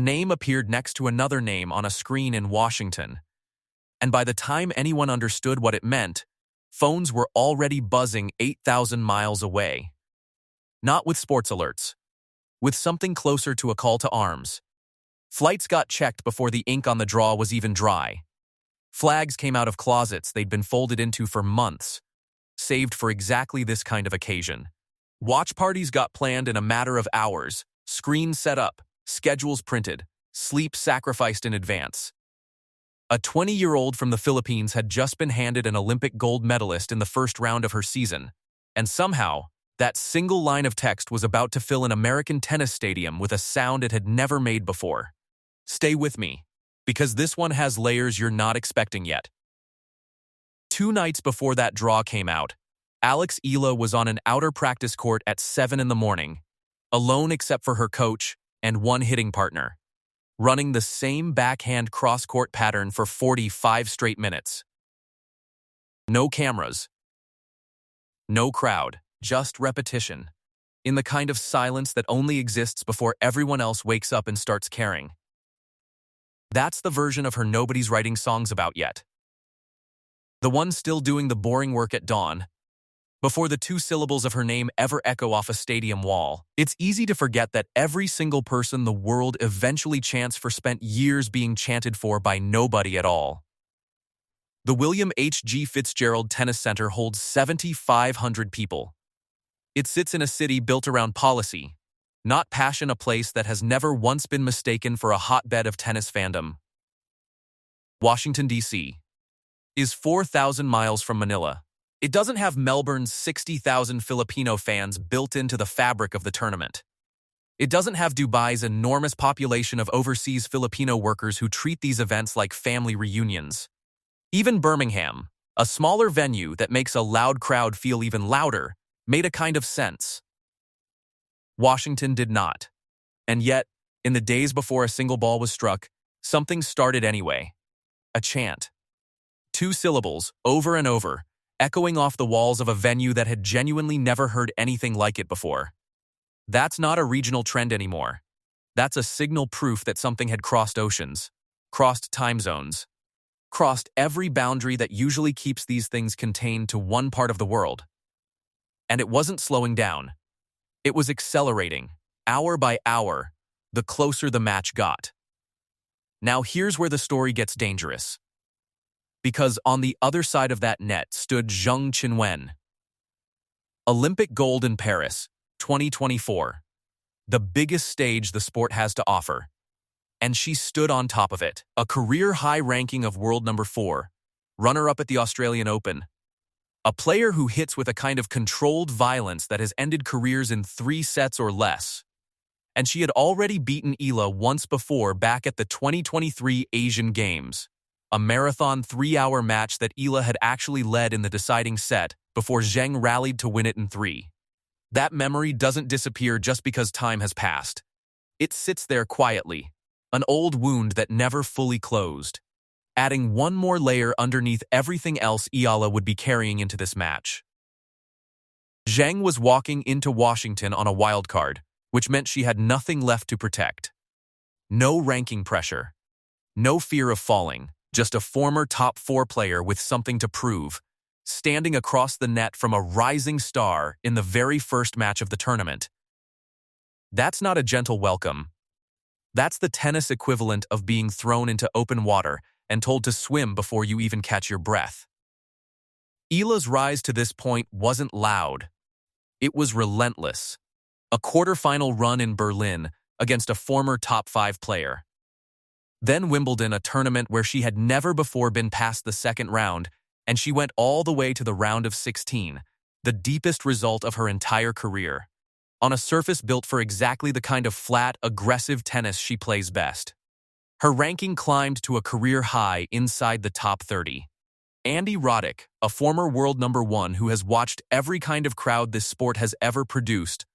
A name appeared next to another name on a screen in Washington. And by the time anyone understood what it meant, phones were already buzzing 8,000 miles away. Not with sports alerts, with something closer to a call to arms. Flights got checked before the ink on the draw was even dry. Flags came out of closets they'd been folded into for months, saved for exactly this kind of occasion. Watch parties got planned in a matter of hours, screens set up, schedules printed, sleep sacrificed in advance. A 20-year-old from the Philippines had just been handed an Olympic gold medalist in the first round of her season, and somehow, that single line of text was about to fill an American tennis stadium with a sound it had never made before. Stay with me, because this one has layers you're not expecting yet. 2 nights before that draw came out, Alex Eala was on an outer practice court at 7 in the morning, alone except for her coach and one hitting partner, running the same backhand cross-court pattern for 45 straight minutes. No cameras. No crowd, just repetition, in the kind of silence that only exists before everyone else wakes up and starts caring. That's the version of her nobody's writing songs about yet. The one still doing the boring work at dawn, before the 2 syllables of her name ever echo off a stadium wall. It's easy to forget that every single person the world eventually chants for spent years being chanted for by nobody at all. The William H. G. Fitzgerald Tennis Center holds 7,500 people. It sits in a city built around policy, not passion, a place that has never once been mistaken for a hotbed of tennis fandom. Washington, D.C. is 4,000 miles from Manila. It doesn't have Melbourne's 60,000 Filipino fans built into the fabric of the tournament. It doesn't have Dubai's enormous population of overseas Filipino workers who treat these events like family reunions. Even Birmingham, a smaller venue that makes a loud crowd feel even louder, made a kind of sense. Washington did not. And yet, in the days before a single ball was struck, something started anyway. A chant. 2 syllables, over and over, echoing off the walls of a venue that had genuinely never heard anything like it before. That's not a regional trend anymore. That's a signal proof that something had crossed oceans, crossed time zones, crossed every boundary that usually keeps these things contained to one part of the world. And it wasn't slowing down. It was accelerating, hour by hour, the closer the match got. Now here's where the story gets dangerous. Because on the other side of that net stood Zheng Qinwen. Olympic gold in Paris, 2024. The biggest stage the sport has to offer. And she stood on top of it. A career-high ranking of world number 4, runner-up at the Australian Open. A player who hits with a kind of controlled violence that has ended careers in 3 sets or less. And she had already beaten Eala once before back at the 2023 Asian Games. A marathon 3-hour match that Eala had actually led in the deciding set before Zheng rallied to win it in 3. That memory doesn't disappear just because time has passed. It sits there quietly, an old wound that never fully closed, adding one more layer underneath everything else Eala would be carrying into this match. Zheng was walking into Washington on a wild card, which meant she had nothing left to protect. No ranking pressure, no fear of falling. Just a former top 4 player with something to prove, standing across the net from a rising star in the very first match of the tournament. That's not a gentle welcome. That's the tennis equivalent of being thrown into open water and told to swim before you even catch your breath. Eala's rise to this point wasn't loud. It was relentless. A quarterfinal run in Berlin against a former top 5 player. Then Wimbledon, a tournament where she had never before been past the second round, and she went all the way to the round of 16, the deepest result of her entire career, on a surface built for exactly the kind of flat, aggressive tennis she plays best. Her ranking climbed to a career high inside the top 30. Andy Roddick, a former world number 1 who has watched every kind of crowd this sport has ever produced,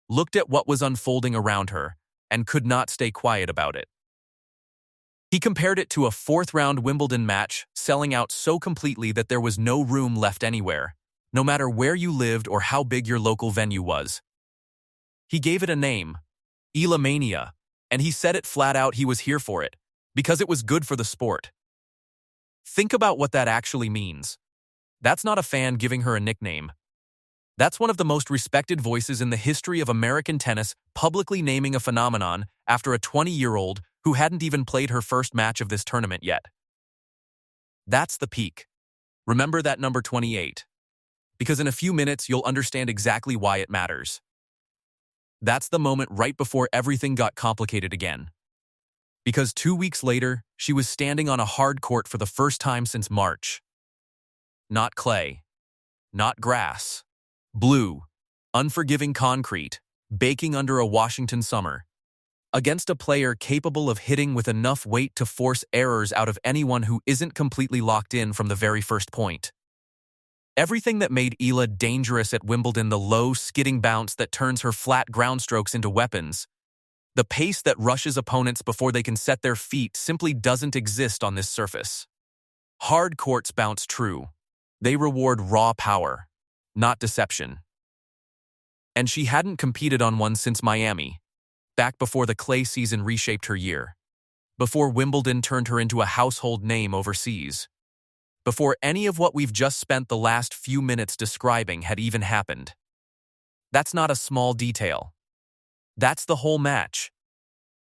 looked at what was unfolding around her and could not stay quiet about it. He compared it to a 4th-round Wimbledon match, selling out so completely that there was no room left anywhere, no matter where you lived or how big your local venue was. He gave it a name, Ealamania, And he said it flat out, he was here for it, because it was good for the sport. Think about what that actually means. That's not a fan giving her a nickname. That's one of the most respected voices in the history of American tennis publicly naming a phenomenon after a 20-year-old who hadn't even played her first match of this tournament yet. That's the peak. Remember that number 28. Because in a few minutes, you'll understand exactly why it matters. That's the moment right before everything got complicated again. Because 2 weeks later, she was standing on a hard court for the first time since March. Not clay. Not grass. Blue, unforgiving concrete, baking under a Washington summer. Against a player capable of hitting with enough weight to force errors out of anyone who isn't completely locked in from the very first point. Everything that made Eala dangerous at Wimbledon, the low, skidding bounce that turns her flat ground strokes into weapons, the pace that rushes opponents before they can set their feet, simply doesn't exist on this surface. Hard courts bounce true. They reward raw power, not deception. And she hadn't competed on one since Miami, back before the clay season reshaped her year, before Wimbledon turned her into a household name overseas, before any of what we've just spent the last few minutes describing had even happened. That's not a small detail. That's the whole match,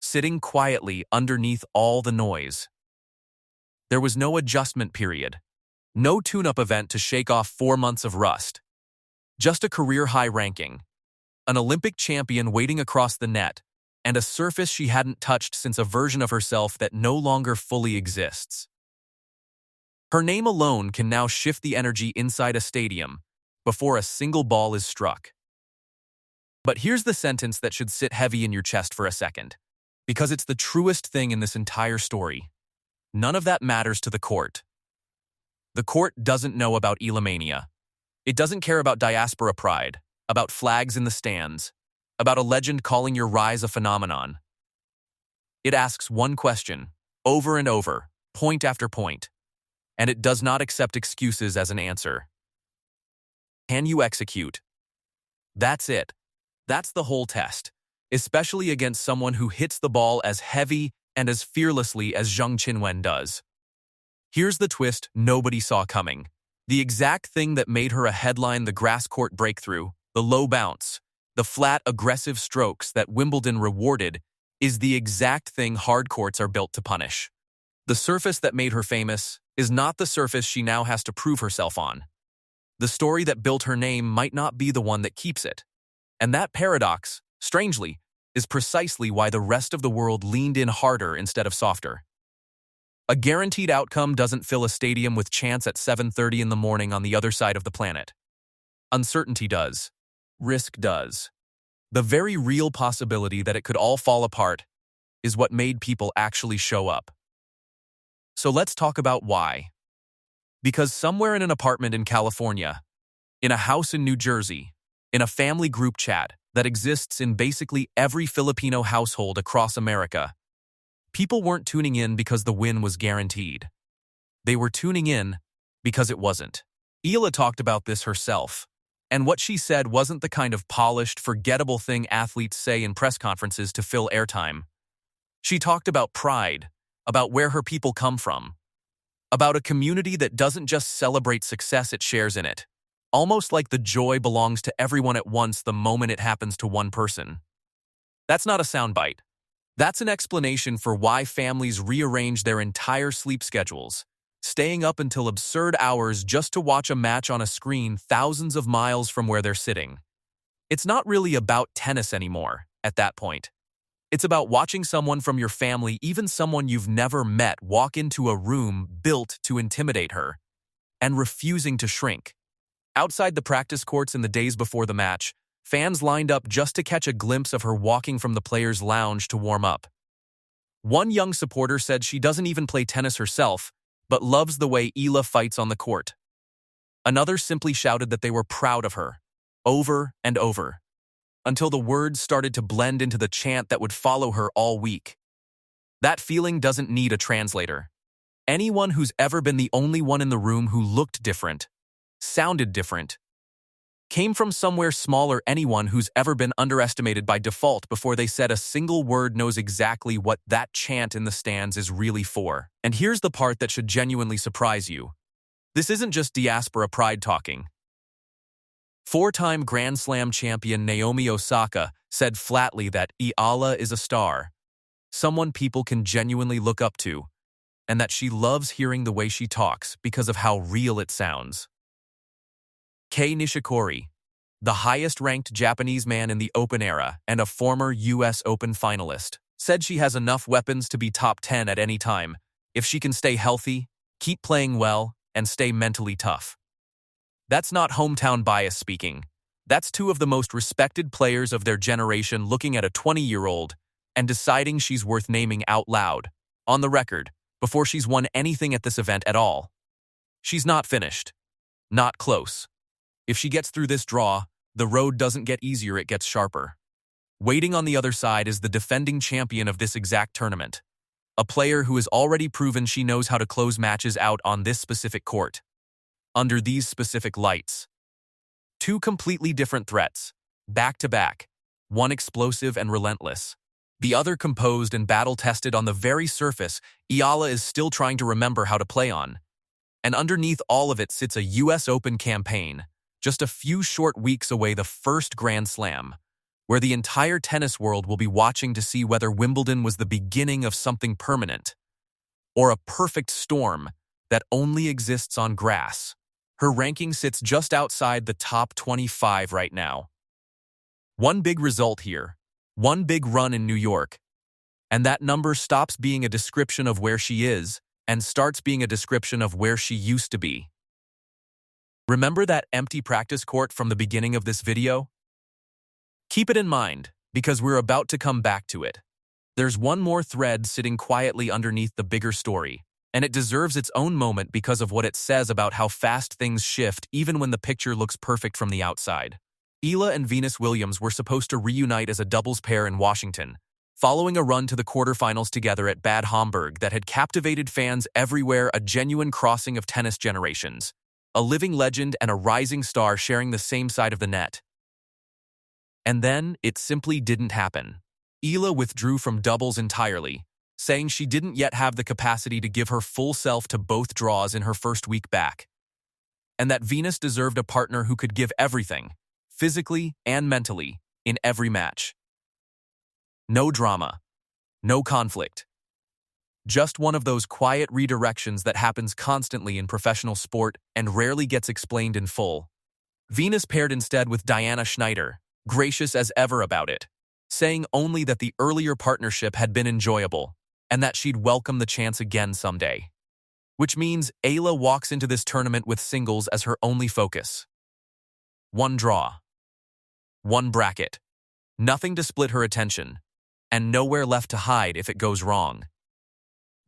sitting quietly underneath all the noise. There was no adjustment period, no tune-up event to shake off 4 months of rust. Just a career-high ranking, an Olympic champion waiting across the net, and a surface she hadn't touched since a version of herself that no longer fully exists. Her name alone can now shift the energy inside a stadium before a single ball is struck. But here's the sentence that should sit heavy in your chest for a second, because it's the truest thing in this entire story. None of that matters to the court. The court doesn't know about Ealamania. It doesn't care about diaspora pride, about flags in the stands, about a legend calling your rise a phenomenon. It asks one question, over and over, point after point, and it does not accept excuses as an answer. Can you execute? That's it. That's the whole test, especially against someone who hits the ball as heavy and as fearlessly as Zheng Qinwen does. Here's the twist nobody saw coming. The exact thing that made her a headline, the grass court breakthrough, the low bounce, the flat, aggressive strokes that Wimbledon rewarded, is the exact thing hard courts are built to punish. The surface that made her famous is not the surface she now has to prove herself on. The story that built her name might not be the one that keeps it. And that paradox, strangely, is precisely why the rest of the world leaned in harder instead of softer. A guaranteed outcome doesn't fill a stadium with chants at 7:30 in the morning on the other side of the planet. Uncertainty does. Risk does. The very real possibility that it could all fall apart is what made people actually show up. So let's talk about why. Because somewhere in an apartment in California, in a house in New Jersey, in a family group chat that exists in basically every Filipino household across America, people weren't tuning in because the win was guaranteed. They were tuning in because it wasn't. Eala talked about this herself, and what she said wasn't the kind of polished, forgettable thing athletes say in press conferences to fill airtime. She talked about pride, about where her people come from, about a community that doesn't just celebrate success, it shares in it. Almost like the joy belongs to everyone at once the moment it happens to one person. That's not a soundbite. That's an explanation for why families rearrange their entire sleep schedules, staying up until absurd hours just to watch a match on a screen thousands of miles from where they're sitting. It's not really about tennis anymore at that point. It's about watching someone from your family, even someone you've never met, walk into a room built to intimidate her, and refusing to shrink. Outside the practice courts in the days before the match, fans lined up just to catch a glimpse of her walking from the players' lounge to warm up. One young supporter said she doesn't even play tennis herself, but loves the way Eala fights on the court. Another simply shouted that they were proud of her, over and over, until the words started to blend into the chant that would follow her all week. That feeling doesn't need a translator. Anyone who's ever been the only one in the room who looked different, sounded different, came from somewhere smaller. Anyone who's ever been underestimated by default before they said a single word knows exactly what that chant in the stands is really for. And here's the part that should genuinely surprise you. This isn't just diaspora pride talking. Four-time Grand Slam champion Naomi Osaka said flatly that Eala is a star, someone people can genuinely look up to, and that she loves hearing the way she talks because of how real it sounds. Kei Nishikori, the highest-ranked Japanese man in the Open era and a former US Open finalist, said she has enough weapons to be top 10 at any time if she can stay healthy, keep playing well, and stay mentally tough. That's not hometown bias speaking. That's two of the most respected players of their generation looking at a 20-year-old and deciding she's worth naming out loud, on the record, before she's won anything at this event at all. She's not finished. Not close. If she gets through this draw, the road doesn't get easier, it gets sharper. Waiting on the other side is the defending champion of this exact tournament, a player who has already proven she knows how to close matches out on this specific court, under these specific lights. Two completely different threats, back-to-back, one explosive and relentless, the other composed and battle-tested. On the very surface, Eala is still trying to remember how to play on. And underneath all of it sits a US Open campaign, just a few short weeks away, the first Grand Slam, where the entire tennis world will be watching to see whether Wimbledon was the beginning of something permanent, or a perfect storm that only exists on grass. Her ranking sits just outside the top 25 right now. One big result here, one big run in New York, and that number stops being a description of where she is and starts being a description of where she used to be. Remember that empty practice court from the beginning of this video? Keep it in mind, because we're about to come back to it. There's one more thread sitting quietly underneath the bigger story, and it deserves its own moment because of what it says about how fast things shift even when the picture looks perfect from the outside. Eala and Venus Williams were supposed to reunite as a doubles pair in Washington, following a run to the quarterfinals together at Bad Homburg that had captivated fans everywhere, a genuine crossing of tennis generations, a living legend and a rising star sharing the same side of the net. And then, it simply didn't happen. Eala withdrew from doubles entirely, saying she didn't yet have the capacity to give her full self to both draws in her first week back, and that Venus deserved a partner who could give everything, physically and mentally, in every match. No drama, no conflict. Just one of those quiet redirections that happens constantly in professional sport and rarely gets explained in full. Venus paired instead with Diana Schneider, gracious as ever about it, saying only that the earlier partnership had been enjoyable and that she'd welcome the chance again someday. Which means Eala walks into this tournament with singles as her only focus. One draw. One bracket. Nothing to split her attention, and nowhere left to hide if it goes wrong.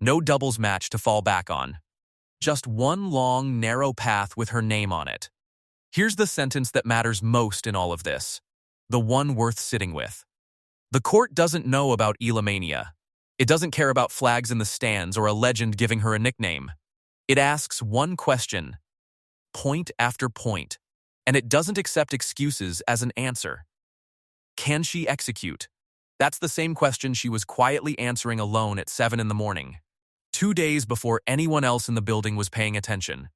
No doubles match to fall back on. Just one long, narrow path with her name on it. Here's the sentence that matters most in all of this, the one worth sitting with. The court doesn't know about Ealamania. It doesn't care about flags in the stands or a legend giving her a nickname. It asks one question, point after point, and it doesn't accept excuses as an answer. Can she execute? That's the same question she was quietly answering alone at 7 in the morning, 2 days before anyone else in the building was paying attention.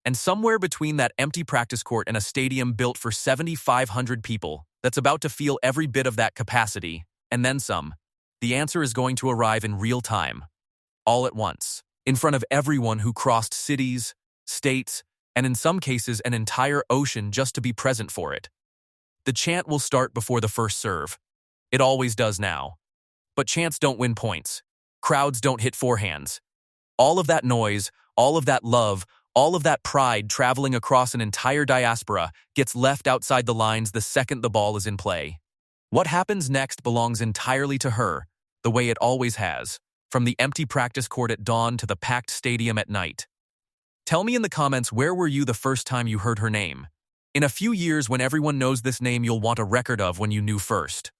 And somewhere between that empty practice court and a stadium built for 7,500 people that's about to feel every bit of that capacity, and then some, the answer is going to arrive in real time, all at once, in front of everyone who crossed cities, states, and in some cases an entire ocean just to be present for it. The chant will start before the first serve. It always does now. But chants don't win points. Crowds don't hit forehands. All of that noise, all of that love, all of that pride traveling across an entire diaspora gets left outside the lines the second the ball is in play. What happens next belongs entirely to her, the way it always has, from the empty practice court at dawn to the packed stadium at night. Tell me in the comments, where were you the first time you heard her name? In a few years, when everyone knows this name, you'll want a record of when you knew first.